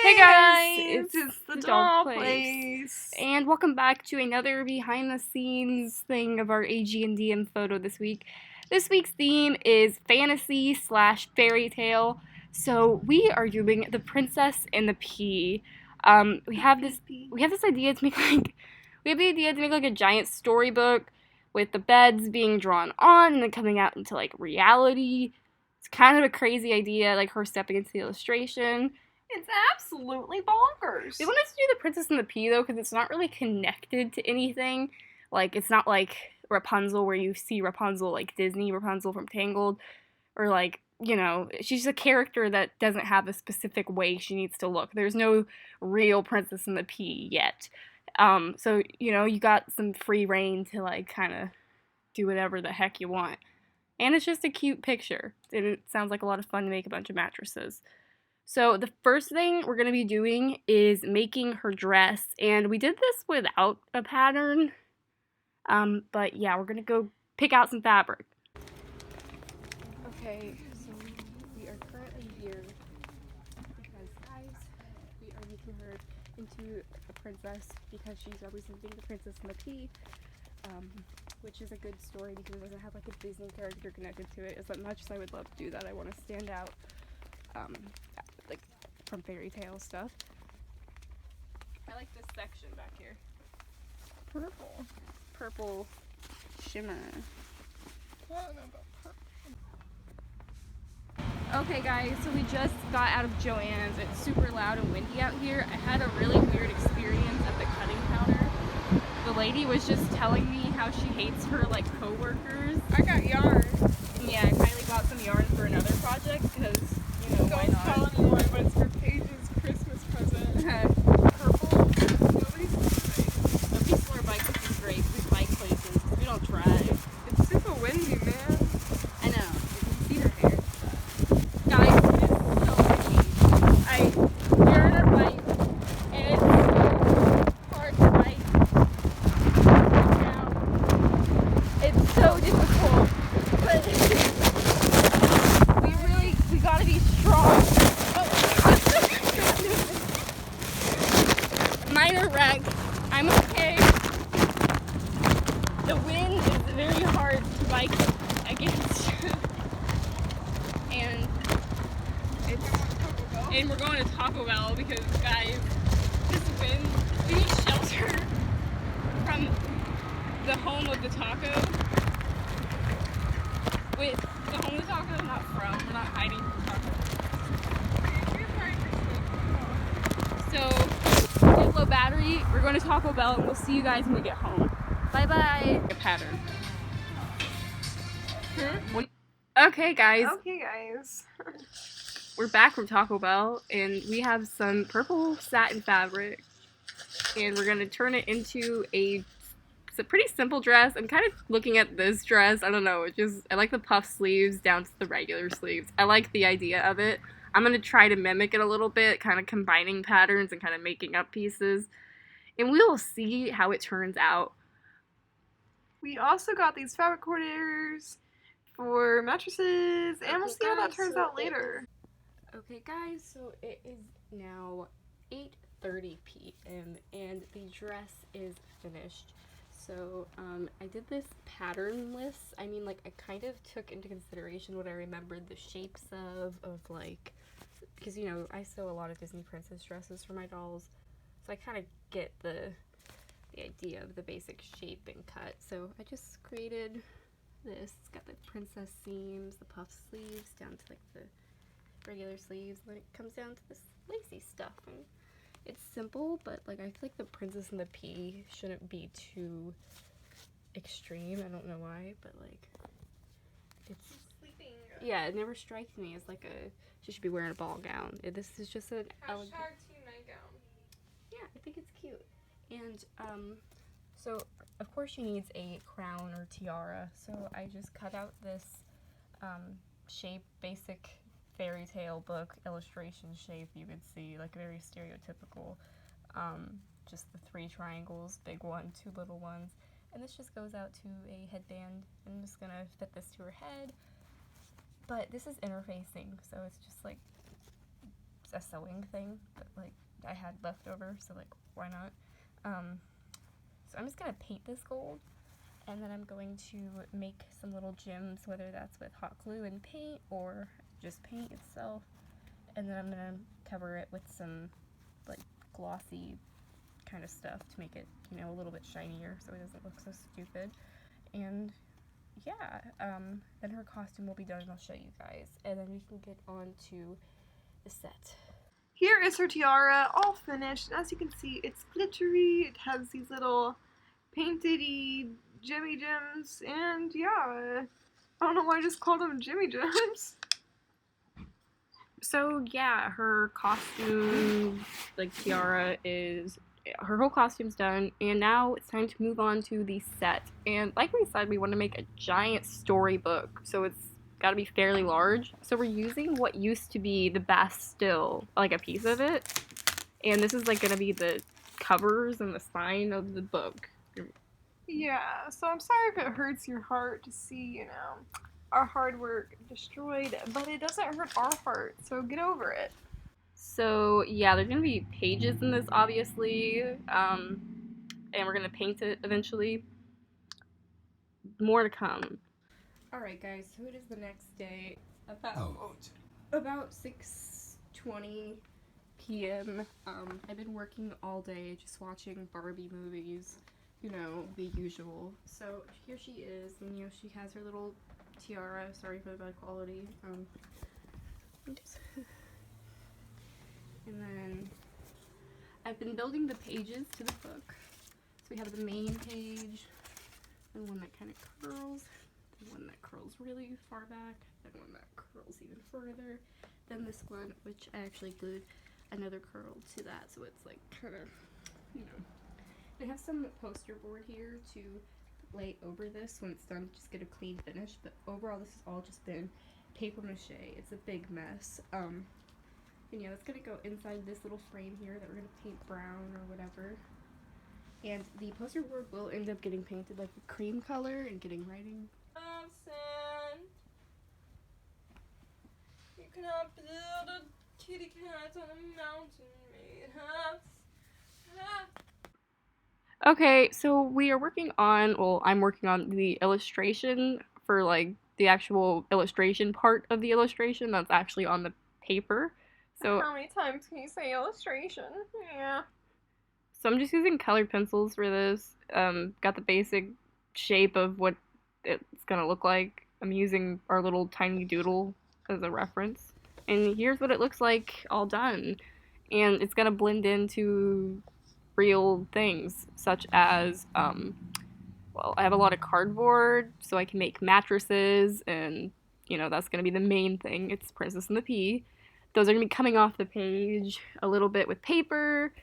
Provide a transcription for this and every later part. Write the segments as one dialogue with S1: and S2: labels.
S1: Hey guys, it's the doll place.
S2: And welcome back to another behind the scenes thing of our AGNDM photo this week. This week's theme is fantasy slash fairy tale. So we are doing The Princess and the Pea. We have this idea to make like a giant storybook with the beds being drawn on and then coming out into like reality. It's kind of a crazy idea, like her stepping into the illustration.
S1: It's absolutely bonkers.
S2: We wanted to do The Princess and the Pea, though, because it's not really connected to anything. Like, it's not like Rapunzel, where you see Rapunzel, like Disney Rapunzel from Tangled. Or, like, you know, she's a character that doesn't have a specific way she needs to look. There's no real Princess and the Pea yet. So, you know, you got some free reign to, like, kind of do whatever the heck you want. And it's just a cute picture. And it sounds like a lot of fun to make a bunch of mattresses. So the first thing we're going to be doing is making her dress, and we did this without a pattern, but yeah, we're going to go pick out some fabric. Okay, so we are currently here because, guys, we are making her into a princess because she's representing the Princess and the Pea, which is a good story because it doesn't have like a Disney character connected to it. As much as I would love to do that, I want to stand out. Like from Fairytale stuff. I like this section back here. Purple shimmer. Okay guys, so we just got out of Joann's. It's super loud and windy out here. I had a really weird experience at the cutting counter. The lady was just telling me how she hates her like co-workers.
S1: I got yarn.
S2: Yeah, Kylie bought some yarn for another project because, you know, why not?
S1: Don't tell anyone, but it's for Paige's Christmas present.
S2: Purple.
S1: Nobody's listening.
S2: The people are bikes, which is great. We bike places. We don't drive.
S1: It's super windy, man.
S2: I know. You can see her hair. Guys, it is so windy. We're on our bike, and it's so hard to bike now. It's so difficult, but we gotta be strong. Minor wreck. I'm okay. The wind is very hard to bike against. And we're going to Taco Bell because, guys, this wind, we need shelter from the home of the taco. Wait, the home of the taco, not from. We're not hiding from taco. So, we have low battery. We're going to Taco Bell, and we'll see you guys when we get home. Bye-bye. A pattern. Okay, guys.
S1: Okay, guys.
S2: We're back from Taco Bell, and we have some purple satin fabric, and we're going to turn it into it's a pretty simple dress. I'm kind of looking at this dress. I don't know. I like the puff sleeves down to the regular sleeves. I like the idea of it. I'm going to try to mimic it a little bit, kind of combining patterns and kind of making up pieces, and we will see how it turns out.
S1: We also got these fabric coordinators for mattresses, and we'll see how that turns out later.
S2: Okay guys, so it is now 8:30 p.m. and the dress is finished. So I did this pattern list. I mean, like, I kind of took into consideration what I remembered the shapes of like, because, you know, I sew a lot of Disney princess dresses for my dolls, so I kind of get the idea of the basic shape and cut. So I just created this. It's got the princess seams, the puff sleeves down to like the regular sleeves, and then it comes down to this lacy stuff, and it's simple, but like I feel like the Princess and the Pea shouldn't be too extreme. I don't know why, but like it's sleeping. Yeah, it never strikes me as like she should be wearing a ball gown. This is just an elegant
S1: Team nightgown.
S2: Yeah, I think it's cute. And so of course she needs a crown or tiara, so I just cut out this shape, basic Fairytale book illustration shape. You could see, like, very stereotypical, just the 3 triangles, big one, 2 little ones, and this just goes out to a headband. I'm just gonna fit this to her head, but this is interfacing, so it's just like a sewing thing that like I had left over, so like why not? So I'm just gonna paint this gold, and then I'm going to make some little gems, whether that's with hot glue and paint or just paint itself, and then I'm gonna cover it with some like glossy kind of stuff to make it, you know, a little bit shinier so it doesn't look so stupid. And yeah, then her costume will be done and I'll show you guys, and then we can get on to the set.
S1: Here is her tiara, all finished. As you can see, it's glittery. It has these little painted-y Jimmy gems, and yeah, I don't know why I just called them Jimmy gems.
S2: So yeah, her costume, like tiara, her whole costume's done, and now it's time to move on to the set. And like we said, we want to make a giant storybook, so it's got to be fairly large. So we're using what used to be the Bastille, like a piece of it, and this is like going to be the covers and the spine of the book.
S1: Yeah, so I'm sorry if it hurts your heart to see, you know, our hard work destroyed, but it doesn't hurt our heart, so get over it.
S2: So yeah, there's gonna be pages in this, obviously, and we're gonna paint it eventually. More to come. Alright guys, so it is the next day, about 6:20 p.m. I've been working all day just watching Barbie movies, you know, the usual. So here she is, and you know, she has her little tiara, sorry for the bad quality, and then I've been building the pages to the book. So we have the main page, and one that kind of curls, then one that curls really far back, then one that curls even further, then this one, which I actually glued another curl to that, so it's like kind of, you know. I have some poster board here to lay over this when it's done, just get a clean finish, but overall this has all just been paper mache. It's a big mess. And yeah, that's gonna go inside this little frame here that we're gonna paint brown or whatever. And the poster board will end up getting painted like a cream color and getting writing. You cannot build a kitty cat on a mountain made of. Okay, so we are working on, well, I'm working on the illustration for like the actual illustration part of the illustration that's actually on the paper. So
S1: how many times can you say illustration? Yeah.
S2: So I'm just using colored pencils for this. Got the basic shape of what it's gonna look like. I'm using our little tiny doodle as a reference. And here's what it looks like all done. And it's gonna blend into real things, such as, well, I have a lot of cardboard, so I can make mattresses, and, you know, that's gonna be the main thing. It's Princess and the Pea. Those are going to be coming off the page, a little bit with paper,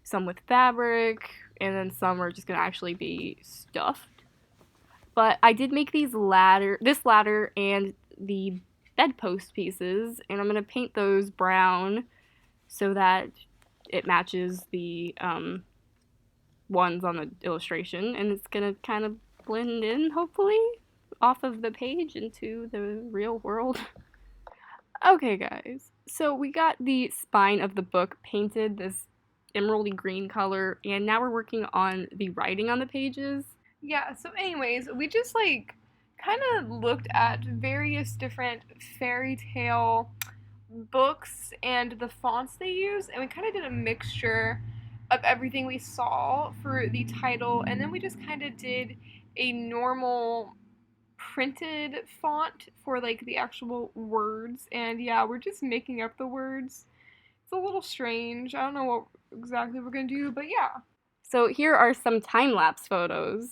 S2: some with fabric, and then some are just going to actually be stuffed. But I did make this ladder and the bedpost pieces, and I'm going to paint those brown so that it matches the ones on the illustration, and it's going to kind of blend in, hopefully, off of the page into the real world. Okay guys, so we got the spine of the book painted this emeraldy green color, and now we're working on the writing on the pages.
S1: Yeah, so anyways, we just like kind of looked at various different Fairytale books and the fonts they use, and we kind of did a mixture of everything we saw for the title, and then we just kind of did a normal printed font for like the actual words, and yeah, we're just making up the words. It's a little strange. I don't know what exactly we're gonna do, but yeah.
S2: So here are some time-lapse photos,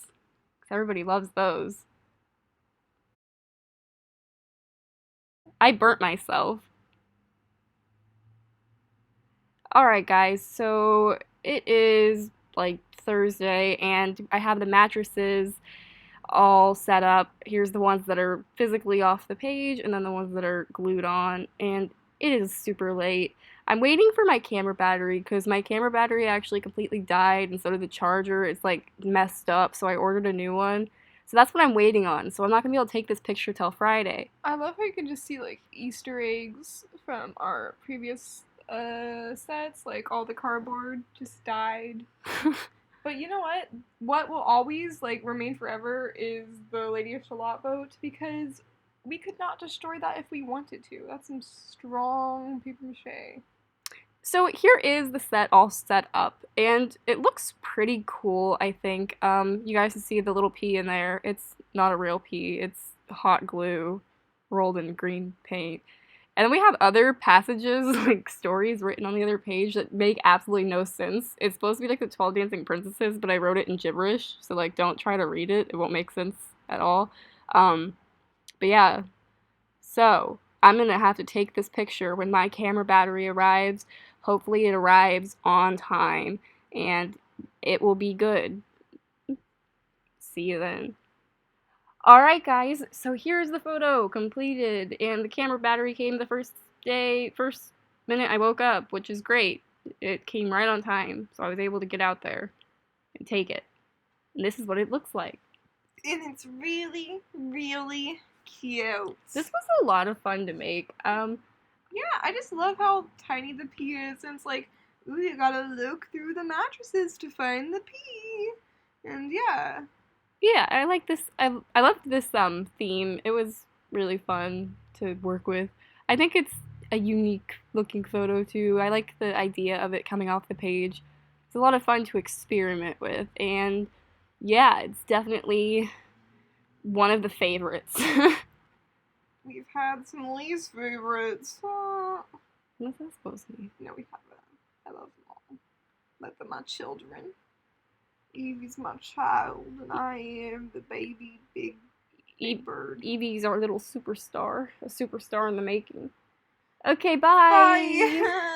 S2: because everybody loves those. I burnt myself. Alright guys, so it is like Thursday, and I have the mattresses all set up. Here's the ones that are physically off the page, and then the ones that are glued on, and it is super late. I'm waiting for my camera battery, because my camera battery actually completely died, and so did the charger. It's like messed up, so I ordered a new one. So that's what I'm waiting on, so I'm not gonna be able to take this picture till Friday.
S1: I love how you can just see like Easter eggs from our previous sets, like all the cardboard just died. But you know what? What will always like remain forever is the Lady of Shalott boat, because we could not destroy that if we wanted to. That's some strong paper mache.
S2: So here is the set all set up, and it looks pretty cool, I think. You guys can see the little pea in there. It's not a real pea, it's hot glue rolled in green paint. And then we have other passages, like stories written on the other page that make absolutely no sense. It's supposed to be like the 12 Dancing Princesses, but I wrote it in gibberish, so like don't try to read it. It won't make sense at all. But yeah, so I'm gonna have to take this picture when my camera battery arrives. Hopefully it arrives on time, and it will be good. See you then. Alright guys, so here's the photo completed, and the camera battery came the first minute I woke up, which is great. It came right on time, so I was able to get out there and take it. And this is what it looks like.
S1: And it's really, really cute.
S2: This was a lot of fun to make.
S1: Yeah, I just love how tiny the pea is, and it's like, ooh, you gotta look through the mattresses to find the pea. And yeah.
S2: Yeah, I like this. I loved this theme. It was really fun to work with. I think it's a unique looking photo too. I like the idea of it coming off the page. It's a lot of fun to experiment with, and yeah, it's definitely one of the favorites.
S1: We've had some least favorites.
S2: What's that supposed to mean?
S1: No, we haven't. I love them all. Let them my children. Evie's my child, and I am the baby big bird.
S2: Evie's our little superstar, a superstar in the making. Okay, bye.
S1: Bye.